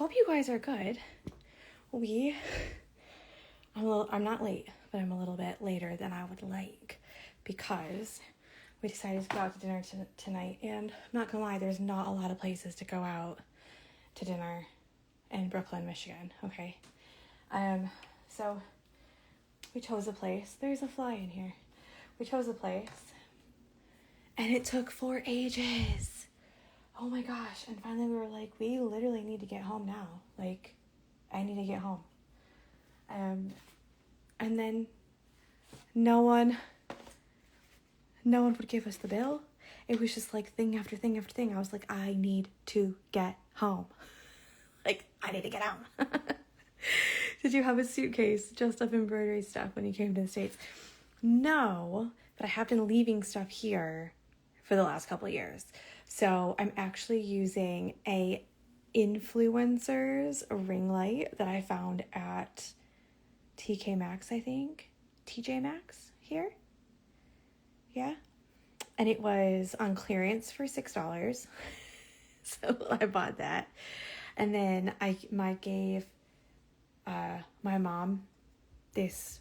Hope you guys are good. I'm not late, but I'm a little bit later than I would like because we decided to go out to dinner tonight, and I'm not gonna lie, there's not a lot of places to go out to dinner in Brooklyn, Michigan, okay? So we chose a place. There's a fly in here. We chose a place, and it took for ages. Oh my gosh. And finally we were like, we literally need to get home now. Like, I need to get home. And then no one would give us the bill. It was just like thing after thing after thing. I was like, I need to get home. Like, I need to get home. Did you have a suitcase just of embroidery stuff when you came to the States? No, but I have been leaving stuff here for the last couple of years. So I'm actually using a influencer's ring light that I found at TK Maxx, I think. TJ Maxx here. Yeah. And it was on clearance for $6. So I bought that. And then I gave my mom this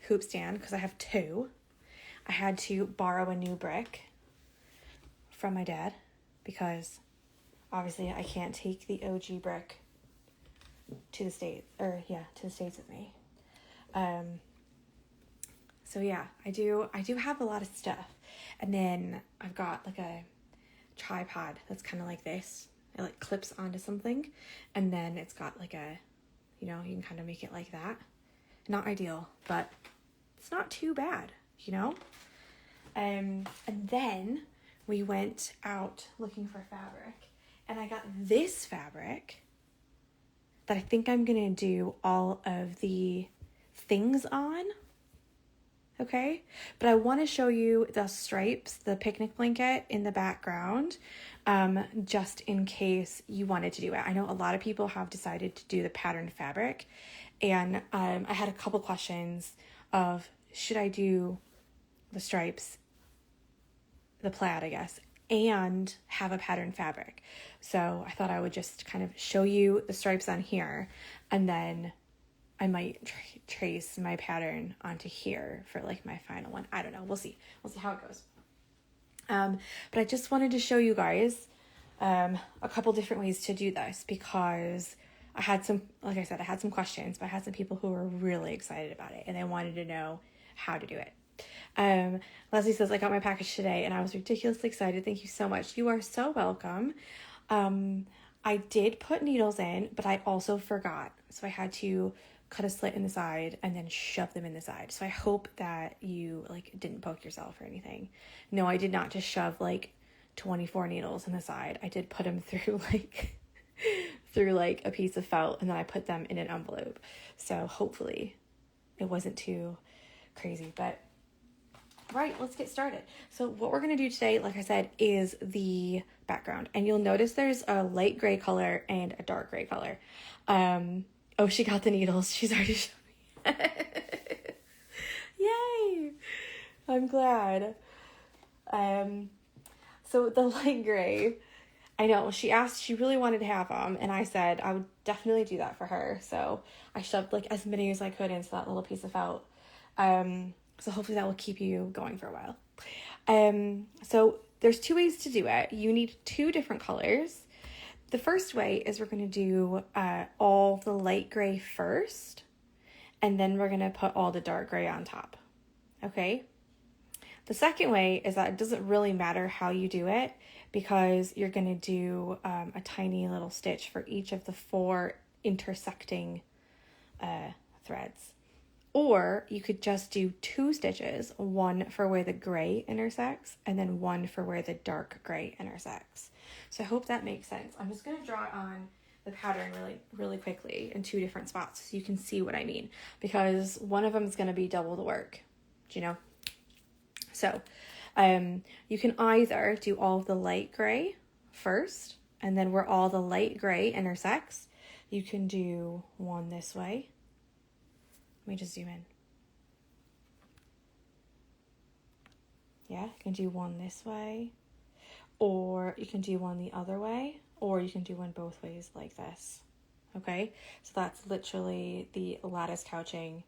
hoop stand because I have two. I had to borrow a new brick from my dad because obviously I can't take the OG brick to the States with me. So yeah, I do have a lot of stuff. And then I've got like a tripod that's kind of like this. It like clips onto something, and then it's got like a, you can kind of make it like that. Not ideal, but it's not too bad, And then we went out looking for fabric, and I got this fabric that I think I'm going to do all of the things on. Okay, but I want to show you the stripes, the picnic blanket in the background, just in case you wanted to do it. I know a lot of people have decided to do the patterned fabric, and I had a couple questions of, should I do the stripes, the plaid, I guess, and have a patterned fabric? So I thought I would just kind of show you the stripes on here, and then I might trace my pattern onto here for like my final one. I don't know. We'll see how it goes. But I just wanted to show you guys a couple different ways to do this because I had some questions, but I had some people who were really excited about it and they wanted to know how to do it. Leslie says, I got my package today and I was ridiculously excited. Thank you so much. You are so welcome. I did put needles in, but I also forgot. So I had to cut a slit in the side and then shove them in the side. So I hope that you didn't poke yourself or anything. No, I did not just shove 24 needles in the side. I did put them through a piece of felt, and then I put them in an envelope. So hopefully it wasn't too crazy, but right, let's get started. So what we're going to do today, like I said, is the background, and you'll notice there's a light gray color and a dark gray color. Oh, she got the needles. She's already showing me. Yay! I'm glad. So the light gray, I know, she really wanted to have them, and I said I would definitely do that for her. So I shoved as many as I could into that little piece of felt. So hopefully that will keep you going for a while. So there's two ways to do it. You need two different colors. The first way is we're going to do all the light gray first, and then we're going to put all the dark gray on top. Okay? The second way is that it doesn't really matter how you do it because you're going to do a tiny little stitch for each of the 4 intersecting threads. Or you could just do 2 stitches, one for where the gray intersects and then one for where the dark gray intersects. So I hope that makes sense. I'm just going to draw on the pattern really quickly in 2 different spots so you can see what I mean, because one of them is going to be double the work. Do you know? So you can either do all of the light gray first, and then where all the light gray intersects, you can do one this way. Let me just zoom in. Yeah, you can do one this way, or you can do one the other way. or you can do one both ways like this. Okay, so that's literally the lattice couching,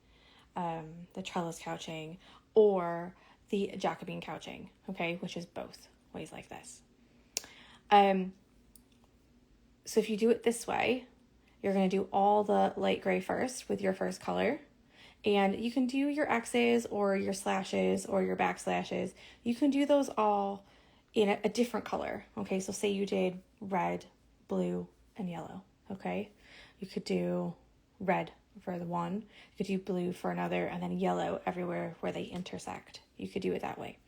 the trellis couching, or the Jacobean couching, okay, which is both ways like this. So if you do it this way, you're going to do all the light gray first with your first color, and you can do your X's or your slashes or your backslashes. You can do those all in a different color, okay? So say you did red, blue, and yellow, okay? You could do red for the one, you could do blue for another, and then yellow everywhere where they intersect. You could do it that way.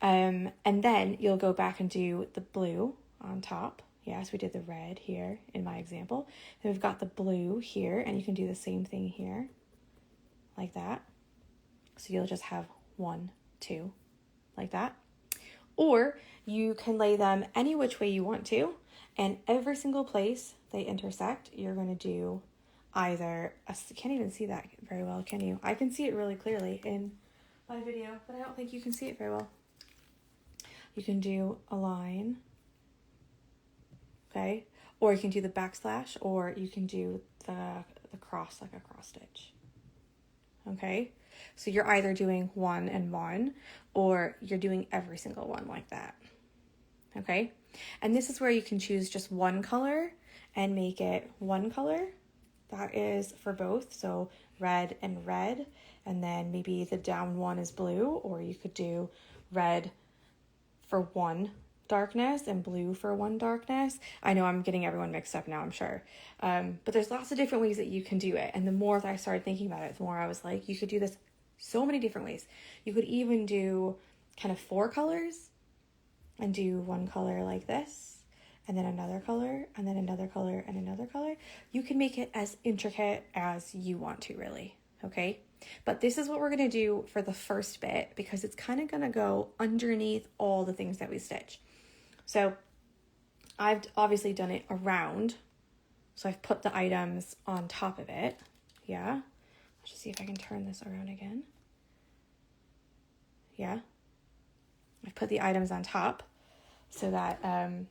And then you'll go back and do the blue on top. Yes, we did the red here in my example. Then we've got the blue here, and you can do the same thing here, like that. So you'll just have 1, 2, like that. Or you can lay them any which way you want to, and every single place they intersect, you're going to do either, can't even see that very well, can you? I can see it really clearly in my video, but I don't think you can see it very well. You can do a line, okay? Or you can do the backslash, or you can do the cross, like a cross stitch, okay? So you're either doing 1 and 1, or you're doing every single one like that, okay? And this is where you can choose just one color and make it one color. That is for both, so red and red, and then maybe the down one is blue, or you could do red for one darkness and blue for one darkness. I know I'm getting everyone mixed up now, I'm sure. But there's lots of different ways that you can do it. And the more that I started thinking about it, the more I was like, you could do this so many different ways. You could even do kind of 4 colors and do one color like this, and then another color, and then another color, and another color. You can make it as intricate as you want to, really, okay? But this is what we're going to do for the first bit, because it's kind of going to go underneath all the things that we stitch. So I've obviously done it around, so I've put the items on top of it. Yeah, let's just see if I can turn this around again. Yeah, I've put the items on top so that kind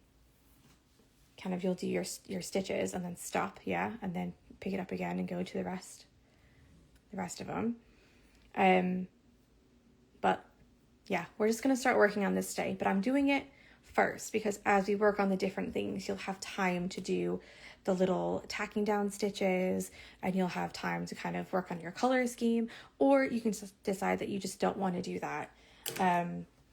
of you'll do your stitches and then stop, yeah, and then pick it up again and go to the rest of them. But yeah, we're just going to start working on this today, but I'm doing it first because as we work on the different things, you'll have time to do the little tacking down stitches, and you'll have time to kind of work on your color scheme, or you can just decide that you just don't want to do that.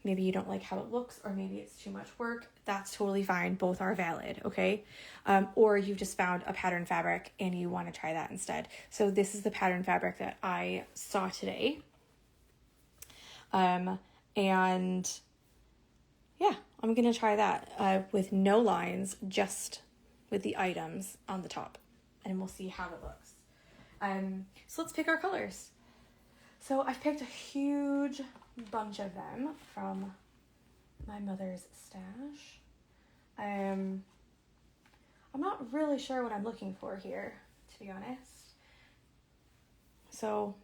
Maybe you don't like how it looks, or maybe it's too much work. That's totally fine. Both are valid, okay? Or you've just found a pattern fabric and you want to try that instead. So this is the pattern fabric that I saw today. And yeah, I'm going to try that with no lines, just with the items on the top, and we'll see how it looks. So let's pick our colors. So I've picked a huge bunch of them from my mother's stash. I'm not really sure what I'm looking for here, to be honest. So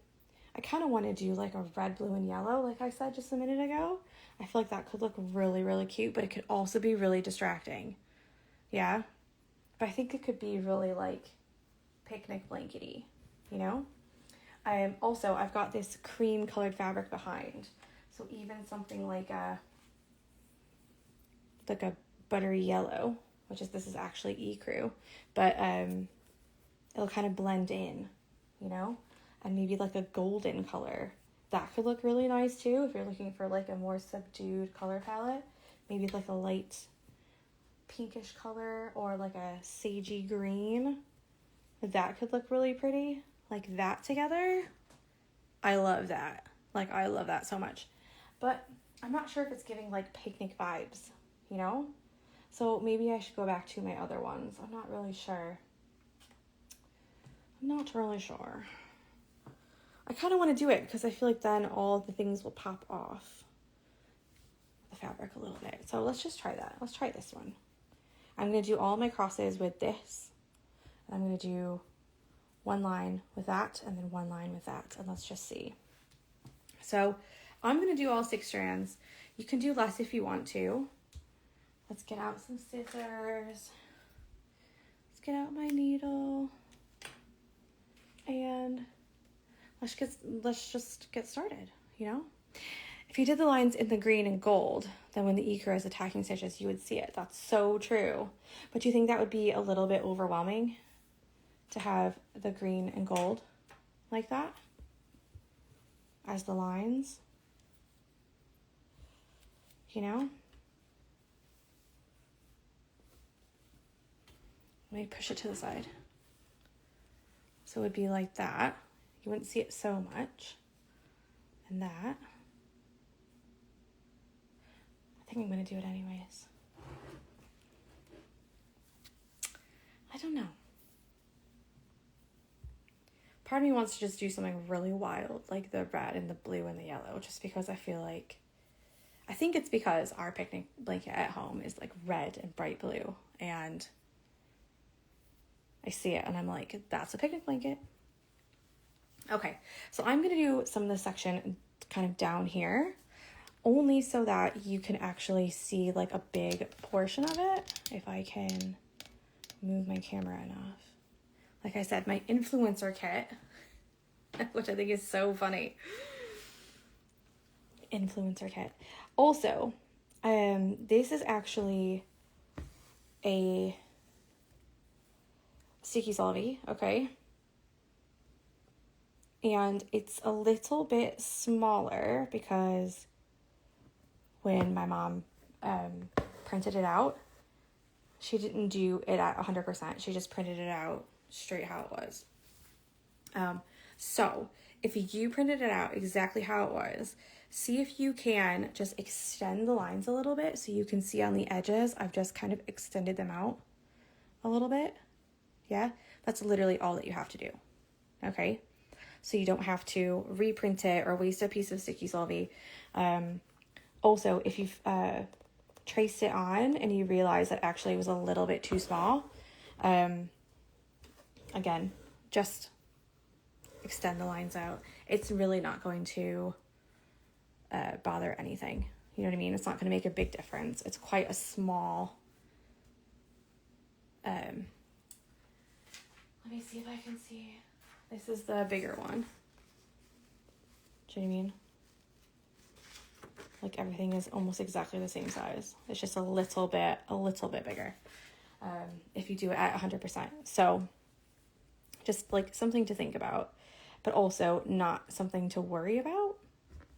I kind of want to do like a red, blue, and yellow, like I said just a minute ago. I feel like that could look really, really cute, but it could also be really distracting. Yeah, but I think it could be really like picnic blankety, you know? Also, I've got this cream colored fabric behind. So even something like a buttery yellow, this is actually ecru, but it'll kind of blend in, you know? And maybe like a golden color. That could look really nice too if you're looking for like a more subdued color palette. Maybe like a light pinkish color or like a sagey green. That could look really pretty. Like that together. I love that. Like I love that so much. But I'm not sure if it's giving like picnic vibes, you know? So maybe I should go back to my other ones. I'm not really sure. I kind of want to do it because I feel like then all the things will pop off the fabric a little bit. So let's just try that. Let's try this one. I'm going to do all my crosses with this. I'm going to do one line with that and then one line with that. And let's just see. So I'm going to do all 6 strands. You can do less if you want to. Let's get out some scissors. get out my needle and let's just get started, you know? If you did the lines in the green and gold, then when the ecru is attacking stitches, you would see it. That's so true. But do you think that would be a little bit overwhelming to have the green and gold like that as the lines? You know? Let me push it to the side. So it would be like that. You wouldn't see it so much. And that. I think I'm going to do it anyways. I don't know. Part of me wants to just do something really wild, like the red and the blue and the yellow, just because I think it's because our picnic blanket at home is like red and bright blue, and I see it and I'm like, that's a picnic blanket. Okay, so I'm going to do some of this section kind of down here, only so that you can actually see like a big portion of it, if I can move my camera enough. Like I said, my influencer kit, which I think is so funny. Influencer kit. Also, this is actually a sticky solvy, okay? And it's a little bit smaller because when my mom printed it out, she didn't do it at 100%. She just printed it out straight how it was. So if you printed it out exactly how it was, see if you can just extend the lines a little bit so you can see on the edges. I've just kind of extended them out a little bit. Yeah, that's literally all that you have to do. Okay, so you don't have to reprint it or waste a piece of sticky solvy. Also, if you've traced it on and you realize that actually it was a little bit too small, again, just extend the lines out. It's really not going to bother anything. You know what I mean? It's not going to make a big difference. It's quite a small. Let me see if I can see. This is the bigger one. Do you know what I mean? Like everything is almost exactly the same size. It's just a little bit bigger. If you do it at 100%. So just like something to think about, but also not something to worry about.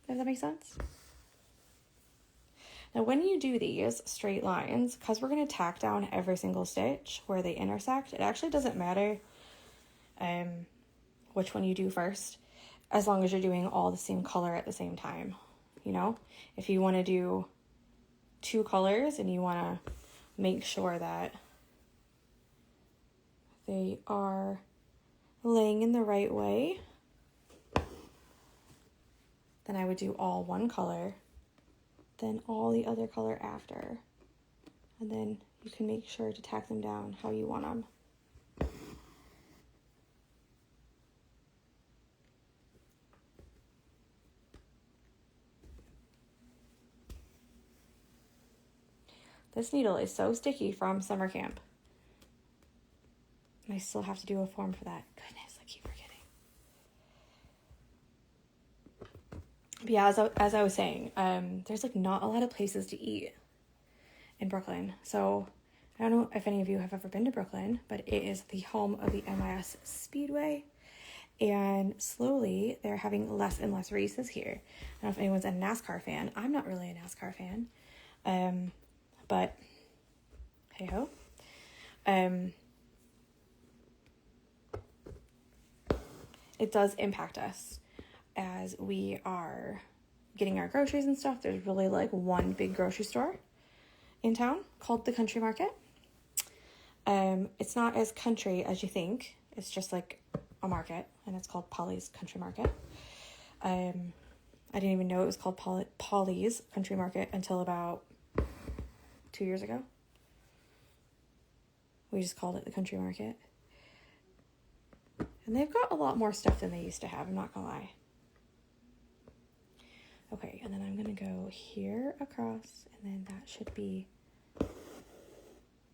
Does that make sense? Now, when you do these straight lines, because we're going to tack down every single stitch where they intersect, it actually doesn't matter which one you do first, as long as you're doing all the same color at the same time. You know, if you want to do two colors and you want to make sure that they are laying in the right way, then I would do all one color, then all the other color after, and then you can make sure to tack them down how you want them. This needle is so sticky from summer camp. And I still have to do a form for that. Goodness, I keep forgetting. But yeah, as I was saying, there's like not a lot of places to eat in Brooklyn. So I don't know if any of you have ever been to Brooklyn, but it is the home of the MIS Speedway. And slowly they're having less and less races here. I don't know if anyone's a NASCAR fan. I'm not really a NASCAR fan. But hey ho. It does impact us as we are getting our groceries and stuff. There's really like one big grocery store in town called the Country Market. It's not as country as you think. It's just like a market, and it's called Polly's Country Market. I didn't even know it was called Polly's Country Market until about 2 years ago. We just called it the Country Market. And they've got a lot more stuff than they used to have, I'm not gonna lie. Okay, and then I'm gonna go here across, and then that should be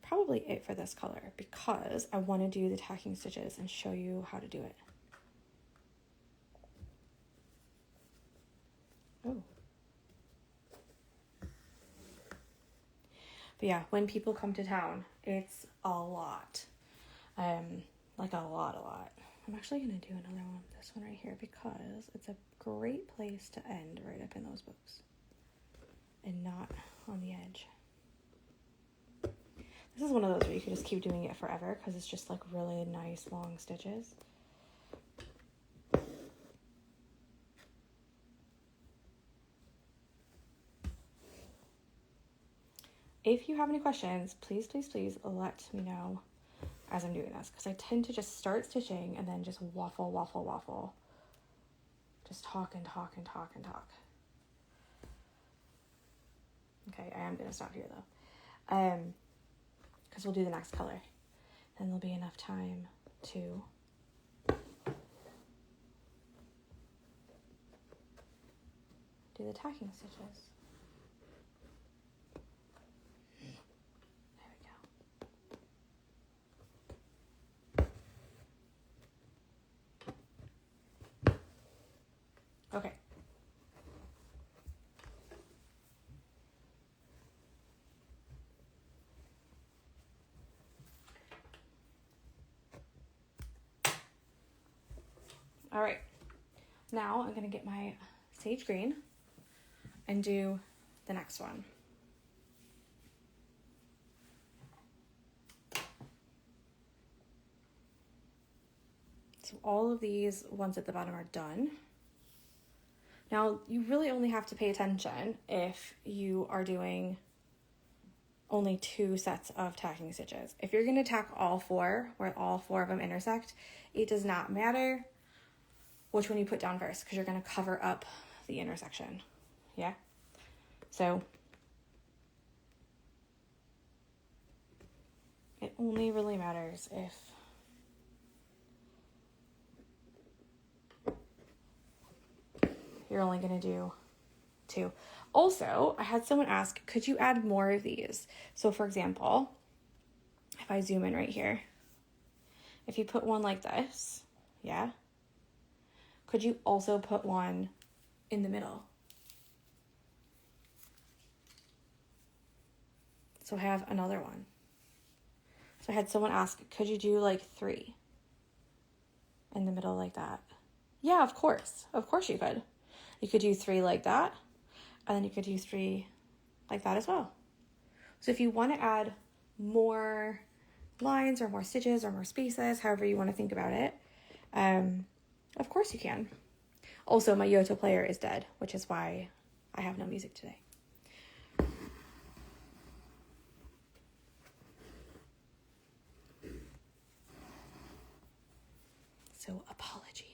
probably it for this color because I want to do the tacking stitches and show you how to do it. Oh. But yeah, when people come to town, it's a lot. Like a lot. I'm actually going to do another one, this one right here, because it's a great place to end right up in those books and not on the edge. This is one of those where you can just keep doing it forever because it's just like really nice long stitches. If you have any questions, please let me know as I'm doing this, because I tend to just start stitching and then just waffle. Just talk and talk. Okay, I am going to stop here though. Because we'll do the next color. Then there'll be enough time to do the tacking stitches. Okay. All right. Now I'm going to get my sage green and do the next one. So all of these ones at the bottom are done. Now, you really only have to pay attention if you are doing only 2 sets of tacking stitches. If you're going to tack all 4, where all 4 of them intersect, it does not matter which one you put down first, because you're going to cover up the intersection. Yeah? So, it only really matters if you're only going to do 2. Also, I had someone ask, could you add more of these? So for example, if I zoom in right here, if you put one like this, yeah, could you also put one in the middle? So I have another one. So I had someone ask, could you do like 3 in the middle like that? Yeah, of course. Of course you could. You could do 3 like that, and then you could do 3 like that as well. So if you want to add more lines or more stitches or more spaces, however you want to think about it, of course you can. Also, my Yoto player is dead, which is why I have no music today. So apologies.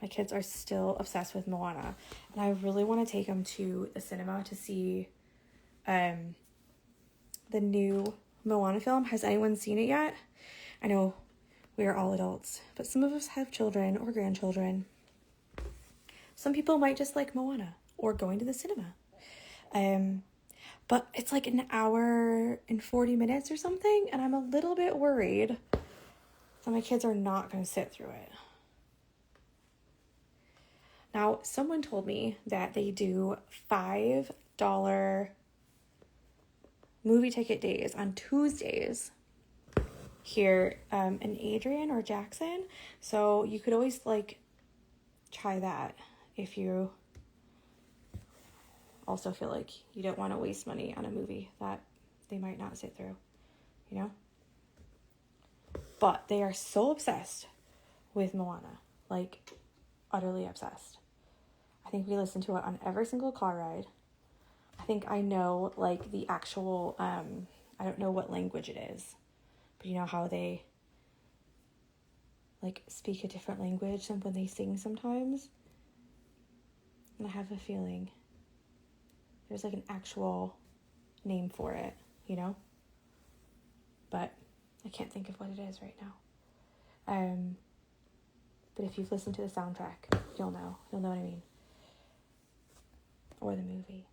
My kids are still obsessed with Moana, and I really want to take them to the cinema to see the new Moana film. Has anyone seen it yet? I know we are all adults, but some of us have children or grandchildren. Some people might just like Moana or going to the cinema. But it's like an hour and 40 minutes or something, and I'm a little bit worried that my kids are not going to sit through it. Now, someone told me that they do $5 movie ticket days on Tuesdays here in Adrian or Jackson. So you could always like try that if you also feel like you don't want to waste money on a movie that they might not sit through, you know? But they are so obsessed with Moana, like utterly obsessed. I think we listen to it on every single car ride. I think I know like the actual, I don't know what language it is, but you know how they like speak a different language than when they sing sometimes? And I have a feeling there's like an actual name for it, you know? But I can't think of what it is right now. But if you've listened to the soundtrack, you'll know what I mean. or the movie.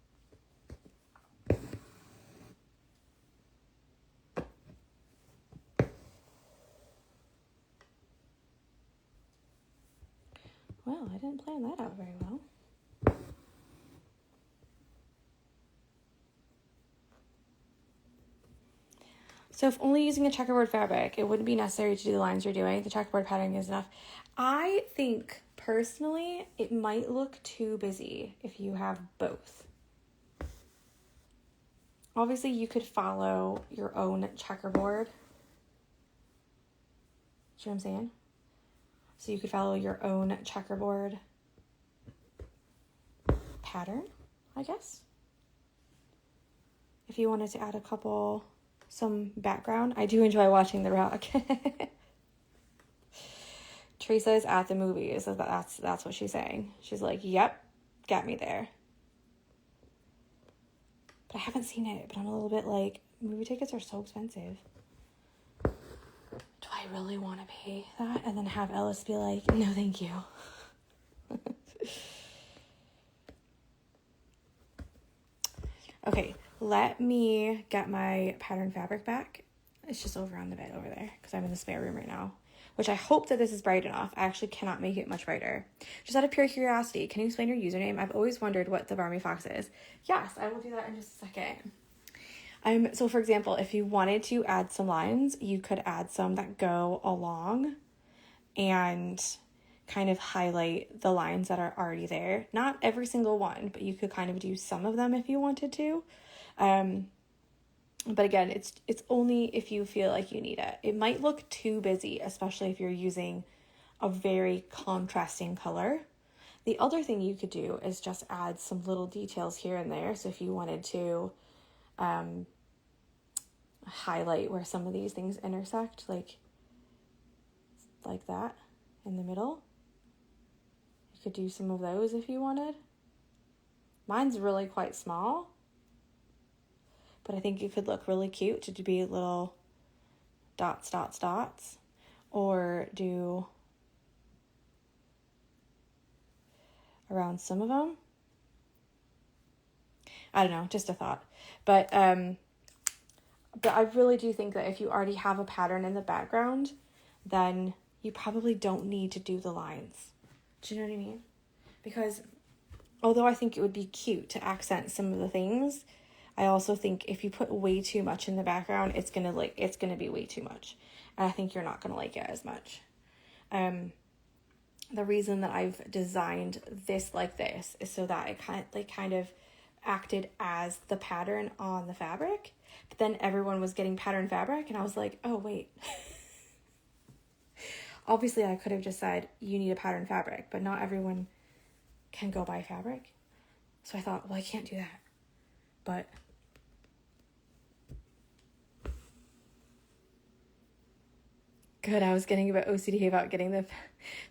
Well, I didn't plan that out very well. So if only using a checkerboard fabric, it wouldn't be necessary to do the lines you're doing. The checkerboard pattern is enough. I think, personally, it might look too busy if you have both. Obviously, you could follow your own checkerboard. See what I'm saying? So you could follow your own checkerboard pattern, I guess. If you wanted to add some background. I do enjoy watching The Rock. Teresa is at the movies. So that's what she's saying. She's like, yep, got me there. But I haven't seen it, but I'm a little bit like, movie tickets are so expensive. Do I really want to pay that? And then have Ellis be like, no, thank you. Okay, let me get my pattern fabric back. It's just over on the bed over there because I'm in the spare room right now, which I hope that this is bright enough. I actually cannot make it much brighter. Just out of pure curiosity, can you explain your username? I've always wondered what the Barmy Fox is. Yes, I will do that in just a second. So for example, if you wanted to add some lines, you could add some that go along and kind of highlight the lines that are already there. Not every single one, but you could kind of do some of them if you wanted to. But again, it's only if you feel like you need it. It might look too busy, especially if you're using a very contrasting color. The other thing you could do is just add some little details here and there. So if you wanted to highlight where some of these things intersect, like that in the middle, you could do some of those if you wanted. Mine's really quite small, but I think it could look really cute to be little dots, or do around some of them. I don't know, just a thought. But I really do think that if you already have a pattern in the background, then you probably don't need to do the lines. Do you know what I mean? Because although I think it would be cute to accent some of the things, I also think if you put way too much in the background, it's gonna be way too much. And I think you're not gonna like it as much. The reason that I've designed this like this is so that it kind of acted as the pattern on the fabric, but then everyone was getting pattern fabric, and I was like, oh wait. Obviously, I could have just said, you need a pattern fabric, but not everyone can go buy fabric. So I thought, well, I can't do that. But good, I was getting a bit OCD about getting the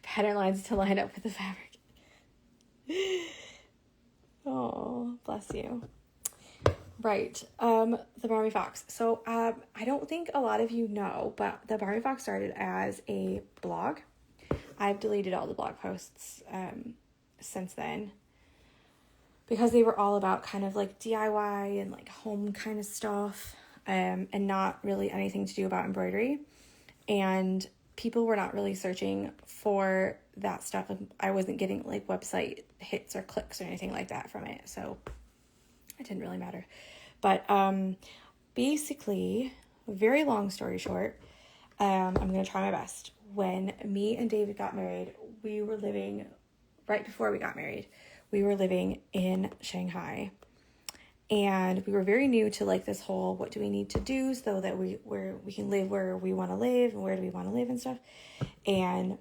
pattern lines to line up with the fabric. Oh, bless you. Right, the Barmy Fox. So I don't think a lot of you know, but the Barmy Fox started as a blog. I've deleted all the blog posts since then because they were all about kind of like DIY and like home kind of stuff, and not really anything to do about embroidery. And people were not really searching for that stuff. I wasn't getting like website hits or clicks or anything like that from it, so it didn't really matter. But basically, very long story short, I'm going to try my best. When me and David got married, right before we got married, we were living in Shanghai. And we were very new to like this whole, what do we need to do so that we can live where we want to live and where do we want to live and stuff. And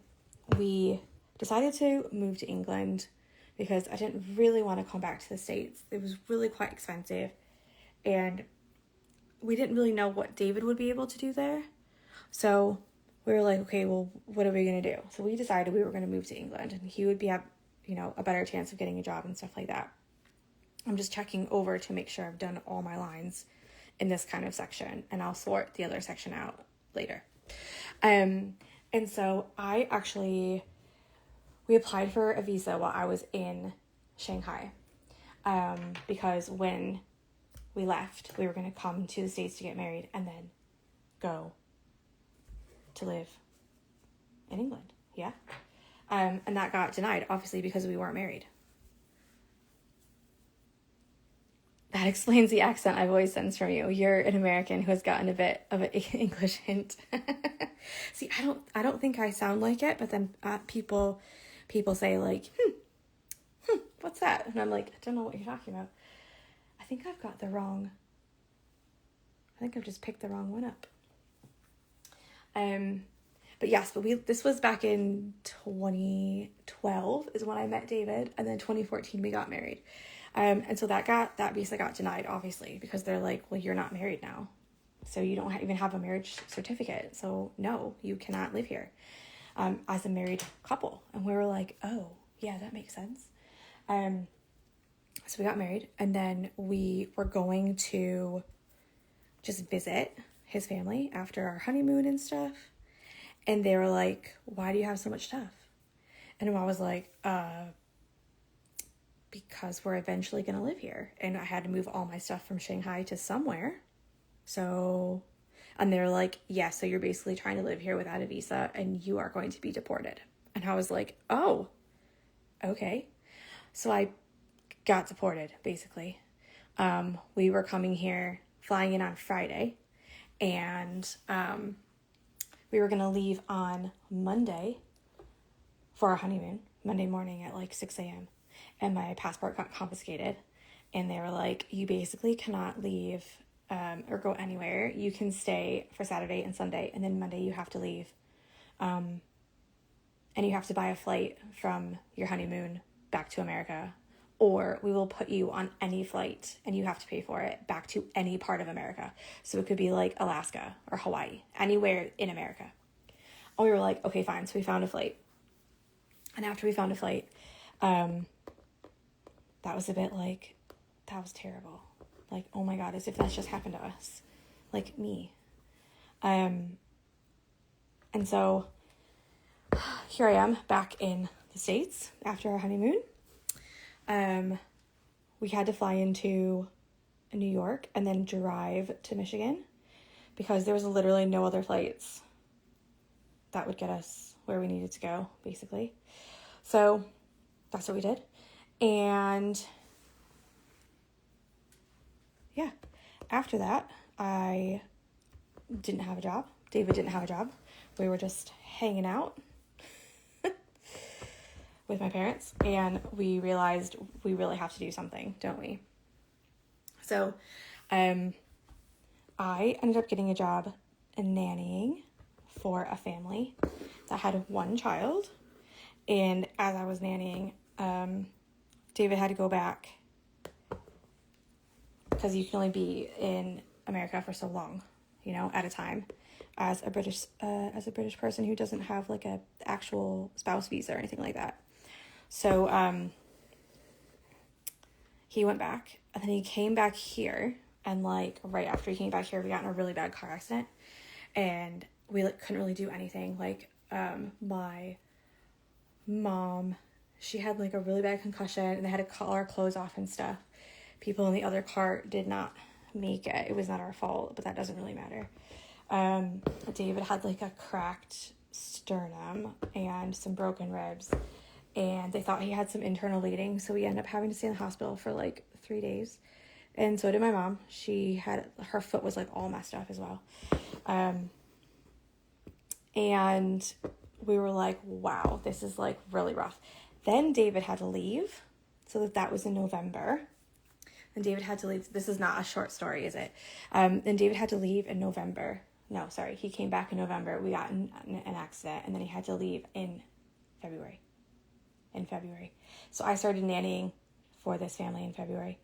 we decided to move to England because I didn't really want to come back to the States. It was really quite expensive. And we didn't really know what David would be able to do there. So we were like, okay, well, what are we going to do? So we decided we were going to move to England, and he would be a better chance of getting a job and stuff like that. I'm just checking over to make sure I've done all my lines in this kind of section, and I'll sort the other section out later. And so we applied for a visa while I was in Shanghai. because when we left, we were going to come to the States to get married and then go to live in England. Yeah. And that got denied, obviously, because we weren't married. That explains the accent I've always sensed from you. You're an American who has gotten a bit of an English hint. See, I don't think I sound like it, but then people say like, what's that? And I'm like, I don't know what you're talking about. I think I've just picked the wrong one up. But yes, this was back in 2012 is when I met David, and then 2014 we got married. And so that basically got denied, obviously, because they're like, well, you're not married now, so you don't even have a marriage certificate, so no, you cannot live here as a married couple. And we were like, oh yeah, that makes sense. So we got married, and then we were going to just visit his family after our honeymoon and stuff. And they were like, why do you have so much stuff? And Mom was like, because we're eventually going to live here. And I had to move all my stuff from Shanghai to somewhere. So, and they were like, yeah, so you're basically trying to live here without a visa and you are going to be deported. And I was like, oh, okay. So I got deported, basically. We were coming here, flying in on Friday, and we were going to leave on Monday for our honeymoon, Monday morning at like 6 a.m. And my passport got confiscated. And they were like, you basically cannot leave or go anywhere. You can stay for Saturday and Sunday, and then Monday you have to leave. And you have to buy a flight from your honeymoon back to America, or we will put you on any flight and you have to pay for it back to any part of America. So it could be like Alaska or Hawaii, anywhere in America. And we were like, okay, fine. So we found a flight. And after we found a flight, that was a bit like, that was terrible. Like, oh my God, as if that's just happened to us. Like me. And so here I am back in the States after our honeymoon. We had to fly into New York and then drive to Michigan because there was literally no other flights that would get us where we needed to go, basically. So that's what we did. And yeah, after that, I didn't have a job. David didn't have a job. We were just hanging out with my parents, and we realized we really have to do something, don't we? So, I ended up getting a job nannying for a family that had one child, and as I was nannying, David had to go back because you can only be in America for so long, at a time, as a British person who doesn't have like a actual spouse visa or anything like that. So, he went back, and then he came back here, and like right after he came back here, we got in a really bad car accident, and we couldn't really do anything. Like, my mom, she had like a really bad concussion, and they had to call our clothes off and stuff. People in the other car did not make it. It was not our fault, but that doesn't really matter. David had like a cracked sternum and some broken ribs, and they thought he had some internal bleeding, so we ended up having to stay in the hospital for like 3 days. And so did my mom. Her foot was like all messed up as well. And we were like, wow, this is like really rough. Then David had to leave. So that was in November. And David had to leave. This is not a short story, is it? Then David had to leave in November. No, sorry. He came back in November. We got in an accident, and then he had to leave in February. So I started nannying for this family in February.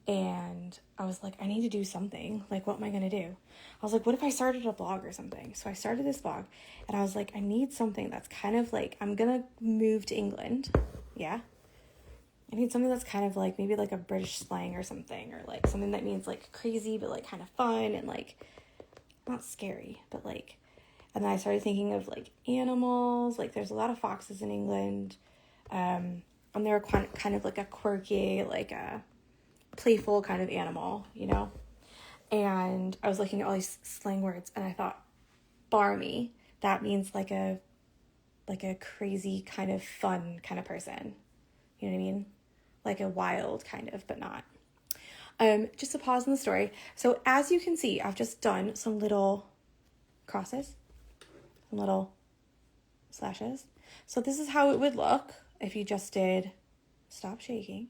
And I was like, I need to do something. Like, what am I going to do? I was like, what if I started a blog or something? So I started this blog, and I was like, I need something that's kind of like, I'm going to move to England. Yeah. I need something that's kind of like, maybe like a British slang or something, or like something that means like crazy, but like kind of fun and like not scary, but like, and then I started thinking of like animals. Like there's a lot of foxes in England. And they were kind of like a quirky, like a playful kind of animal, you know? And I was looking at all these slang words and I thought, barmy, that means like a crazy kind of fun kind of person. You know what I mean? Like a wild kind of, but not. Just to pause in the story. So as you can see, I've just done some little crosses, some little slashes. So this is how it would look if you just did, stop shaking,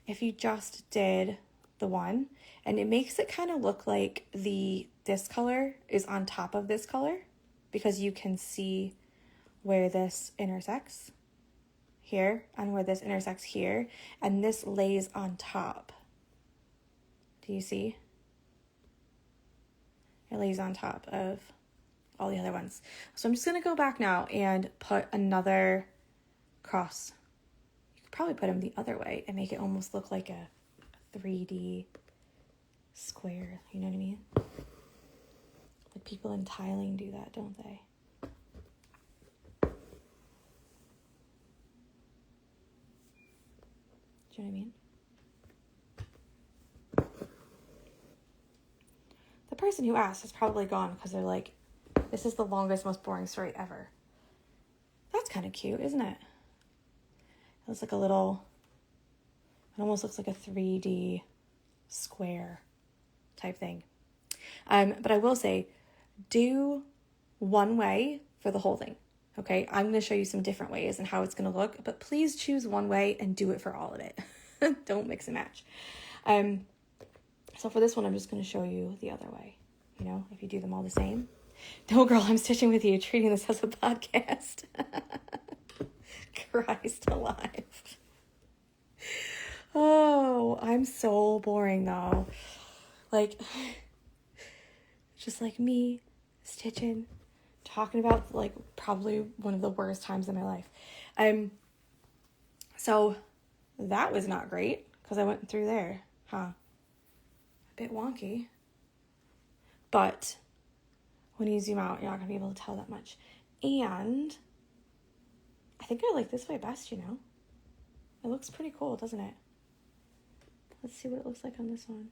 if you just did the one, and it makes it kind of look like this color is on top of this color, because you can see where this intersects here and where this intersects here, and this lays on top. Do you see? It lays on top of all the other ones. So I'm just going to go back now and put another cross. You could probably put them the other way and make it almost look like a 3D square. You know what I mean? Like people in tiling do that, don't they? Do you know what I mean? The person who asked is probably gone because they're like, this is the longest, most boring story ever. That's kind of cute, isn't it? It looks like it almost looks like a 3D square type thing. But I will say, do one way for the whole thing. Okay, I'm going to show you some different ways and how it's going to look, but please choose one way and do it for all of it. Don't mix and match. So for this one, I'm just going to show you the other way, you know, if you do them all the same. No, girl, I'm stitching with you, treating this as a podcast. Christ alive. Oh, I'm so boring though. Like, just like me stitching, talking about like probably one of the worst times in my life. So that was not great because I went through there, huh? A bit wonky. But when you zoom out, you're not gonna be able to tell that much. And I think I like this way best, you know? It looks pretty cool, doesn't it? Let's see what it looks like on this one.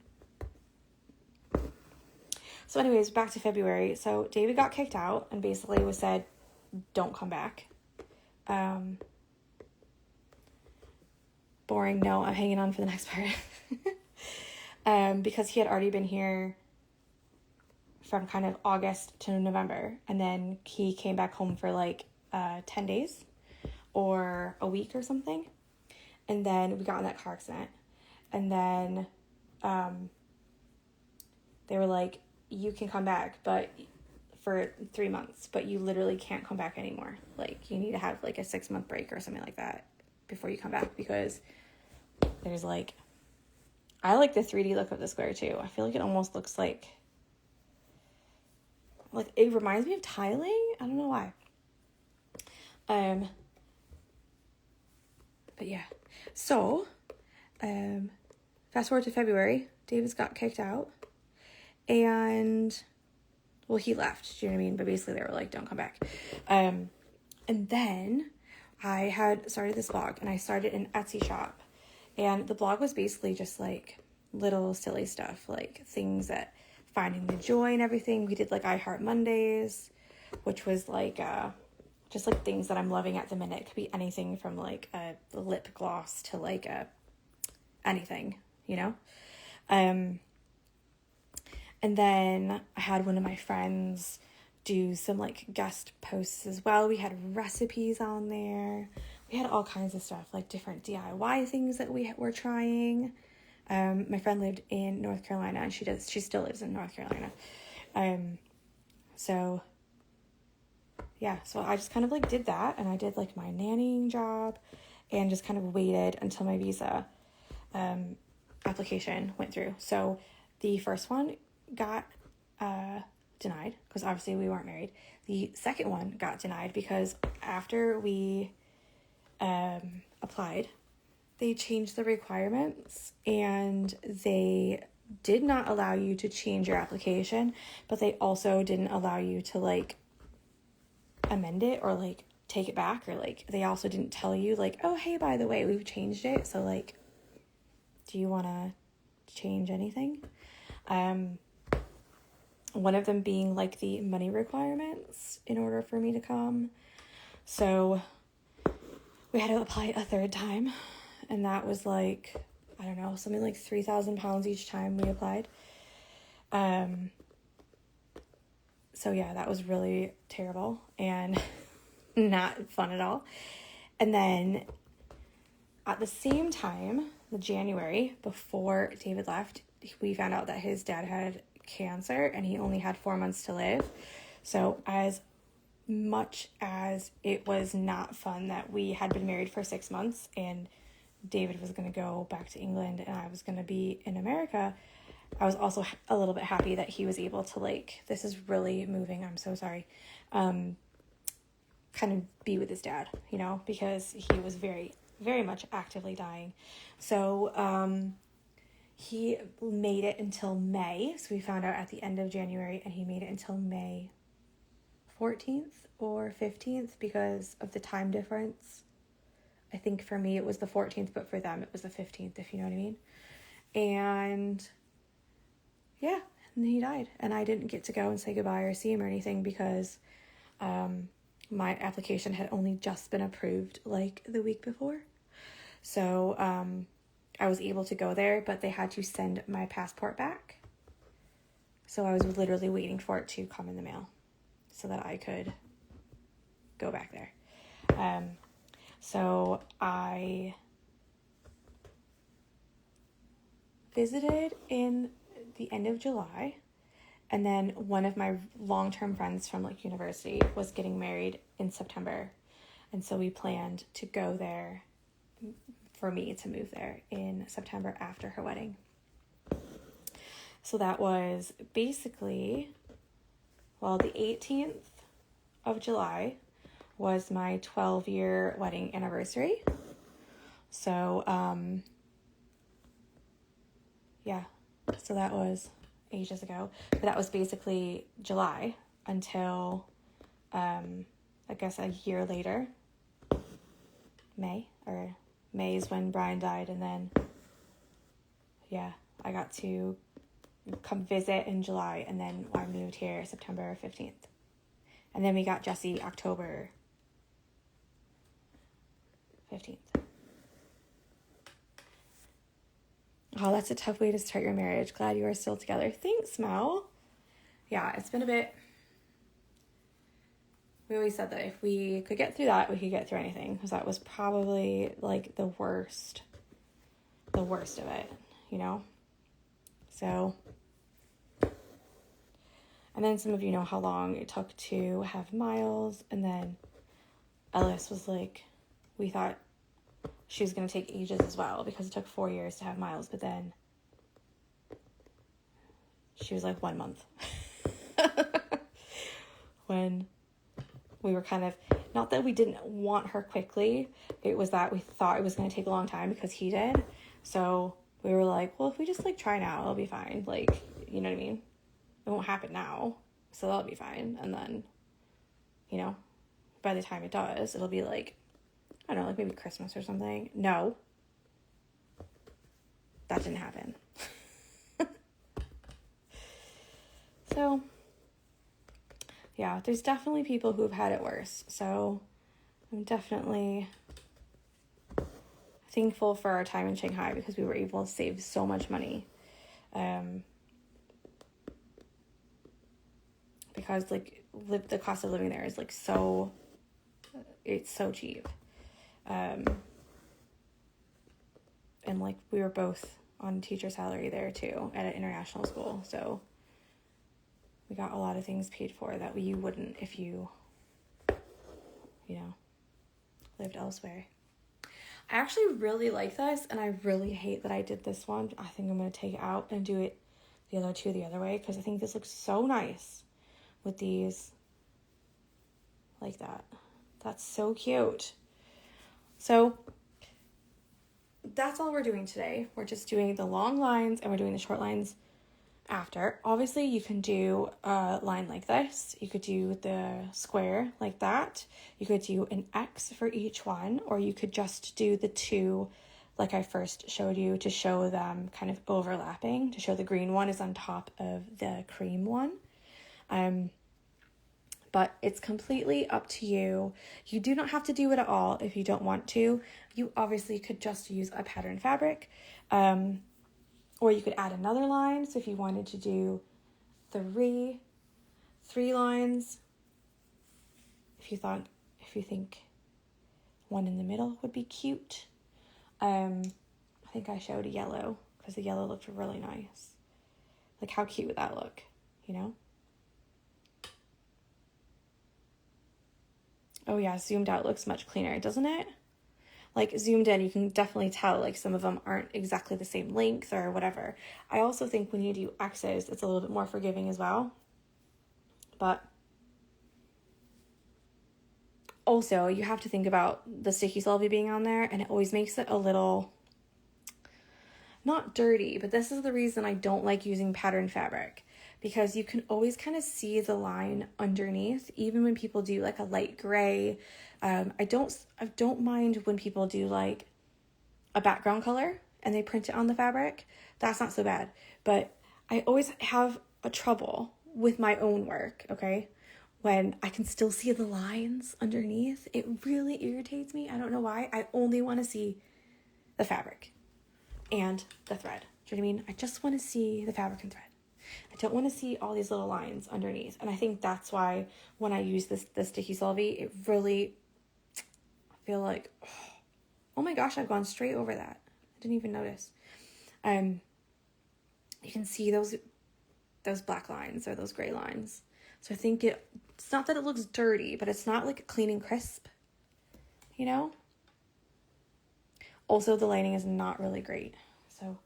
So anyways, back to February. So David got kicked out and basically was said, don't come back. Boring. No, I'm hanging on for the next part. Because he had already been here from kind of August to November. And then he came back home for like 10 days or a week or something. And then we got in that car accident. And then they were like, you can come back, but for 3 months, but you literally can't come back anymore. Like, you need to have like a 6-month break or something like that before you come back, because there's like, I like the 3D look of the square too. I feel like it almost looks like it reminds me of tiling. I don't know why. But yeah. So, fast forward to February, Davis got kicked out. And, well, he left, do you know what I mean? But basically they were like, don't come back. And then I had started this blog, and I started an Etsy shop. And the blog was basically just like little silly stuff, like things that finding the joy and everything. We did like I Heart Mondays, which was like just like things that I'm loving at the minute. It could be anything from like a lip gloss to like anything, you know? And then I had one of my friends do some like guest posts as well. We had recipes on there. We had all kinds of stuff, like different DIY things that we were trying. My friend lived in North Carolina, and she still lives in North Carolina. So yeah, so I just kind of like did that, and I did like my nannying job and just kind of waited until my visa application went through. So the first one got denied because obviously we weren't married. The second one got denied because after we applied, they changed the requirements, and they did not allow you to change your application, but they also didn't allow you to like amend it or like take it back, or like they also didn't tell you like, oh hey, by the way, we've changed it, so like do you want to change anything. One of them being like the money requirements in order for me to come. So we had to apply a third time, and that was like, I don't know, something like 3,000 pounds each time we applied. So yeah, that was really terrible and not fun at all. And then at the same time, the January before David left, we found out that his dad had cancer and he only had 4 months to live. So as much as it was not fun that we had been married for 6 months and David was going to go back to England and I was going to be in America, I was also a little bit happy that he was able to, like, this is really moving, I'm so sorry, kind of be with his dad, you know, because he was very, very much actively dying. So he made it until May. So we found out at the end of January, and he made it until May 14th or 15th because of the time difference. I think for me it was the 14th, but for them it was the 15th, if you know what I mean. And yeah, and he died. And I didn't get to go and say goodbye or see him or anything because my application had only just been approved like the week before. So I was able to go there, but they had to send my passport back. So I was literally waiting for it to come in the mail so that I could go back there. So I visited in the end of July, and then one of my long-term friends from like university was getting married in September, and so we planned to go there, for me to move there in September after her wedding. So that was basically, well, the 18th of July was my 12-year wedding anniversary. So yeah, so that was ages ago. But that was basically July until I guess a year later, May is when Brian died. And then yeah, I got to come visit in July, and then I moved here September 15th, and then we got Jesse October 15th. Oh, that's a tough way to start your marriage. Glad you are still together. Thanks, Mel. Yeah, it's been a bit. We always said that if we could get through that, we could get through anything, because that was probably like the worst of it, you know? So, and then some of you know how long it took to have Miles, and then Ellis was like, we thought she was going to take ages as well because it took 4 years to have Miles, but then she was like 1 month. When we were kind of, not that we didn't want her quickly, it was that we thought it was going to take a long time because he did. So we were like, well, if we just like try now, it'll be fine. Like, you know what I mean? It won't happen now, so that'll be fine. And then, you know, by the time it does, it'll be like, I don't know, like maybe Christmas or something. No, that didn't happen. So, yeah, there's definitely people who've had it worse. So I'm definitely thankful for our time in Shanghai because we were able to save so much money. Because like the cost of living there is like so, it's so cheap. And like we were both on teacher salary there too at an international school. So we got a lot of things paid for that you wouldn't if you know, lived elsewhere. I actually really like this, and I really hate that I did this one. I think I'm going to take it out and do it the other two the other way, because I think this looks so nice with these like that. That's so cute. So that's all we're doing today. We're just doing the long lines and we're doing the short lines after. Obviously, you can do a line like this. You could do the square like that. You could do an X for each one, or you could just do the two like I first showed you, to show them kind of overlapping, to show the green one is on top of the cream one. But it's completely up to you. You do not have to do it at all if you don't want to. You obviously could just use a pattern fabric, or you could add another line. So if you wanted to do three lines, if you think one in the middle would be cute. I think I showed a yellow because the yellow looked really nice. Like, how cute would that look, you know? Oh yeah, zoomed out looks much cleaner, doesn't it? Like, zoomed in, you can definitely tell, like, some of them aren't exactly the same length or whatever. I also think when you do X's, it's a little bit more forgiving as well. But also, you have to think about the sticky solvy being on there, and it always makes it a little, not dirty, but this is the reason I don't like using pattern fabric, because you can always kind of see the line underneath, even when people do like a light gray. I don't mind when people do like a background color and they print it on the fabric. That's not so bad, but I always have a trouble with my own work, okay? When I can still see the lines underneath, it really irritates me. I don't know why. I only want to see the fabric and the thread. Do you know what I mean? I just want to see the fabric and thread. I don't want to see all these little lines underneath. And I think that's why when I use the sticky solvy, it really, I feel like, oh my gosh, I've gone straight over that. I didn't even notice. You can see those black lines or those gray lines. So I think it's not that it looks dirty, but it's not like clean and crisp, you know? Also, the lighting is not really great. So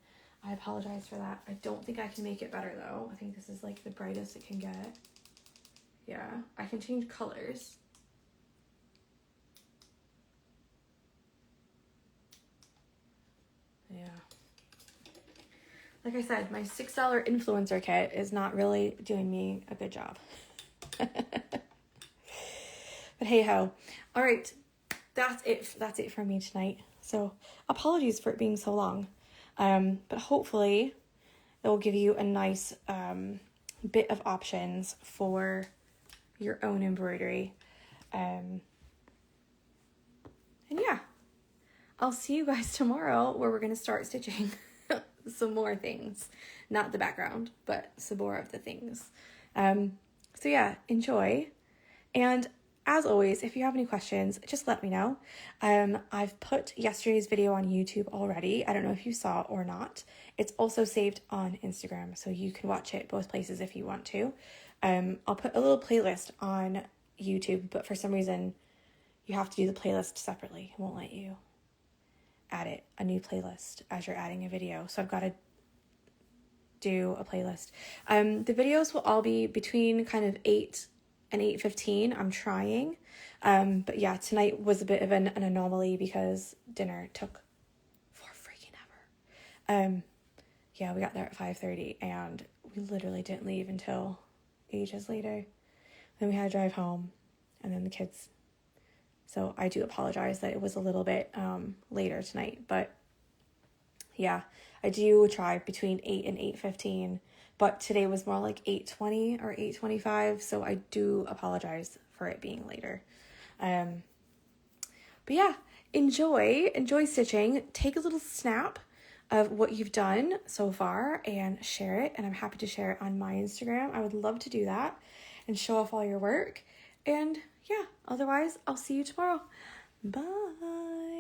I apologize for that. I don't think I can make it better though. I think this is like the brightest it can get. Yeah, I can change colors. Yeah. Like I said, my $6 influencer kit is not really doing me a good job. But hey ho. All right, that's it for me tonight. So apologies for it being so long. But hopefully it will give you a nice bit of options for your own embroidery. And yeah, I'll see you guys tomorrow where we're going to start stitching some more things. Not the background, but some more of the things. So yeah, enjoy. And as always, if you have any questions, just let me know. I've put yesterday's video on YouTube already. I don't know if you saw or not. It's also saved on Instagram, so you can watch it both places if you want to. I'll put a little playlist on YouTube, but for some reason, you have to do the playlist separately. It won't let you add a new playlist as you're adding a video. So I've got to do a playlist. The videos will all be between kind of 8 and 8:15. I'm trying. But yeah, tonight was a bit of an anomaly because dinner took for freaking ever. Yeah, we got there at 5:30 and we literally didn't leave until ages later. Then we had to drive home and then the kids. So I do apologize that it was a little bit later tonight, but yeah, I do try between 8 and 8:15. But today was more like 8:20 or 8:25, so I do apologize for it being later. But yeah, enjoy stitching. Take a little snap of what you've done so far and share it. And I'm happy to share it on my Instagram. I would love to do that and show off all your work. And yeah, otherwise, I'll see you tomorrow. Bye.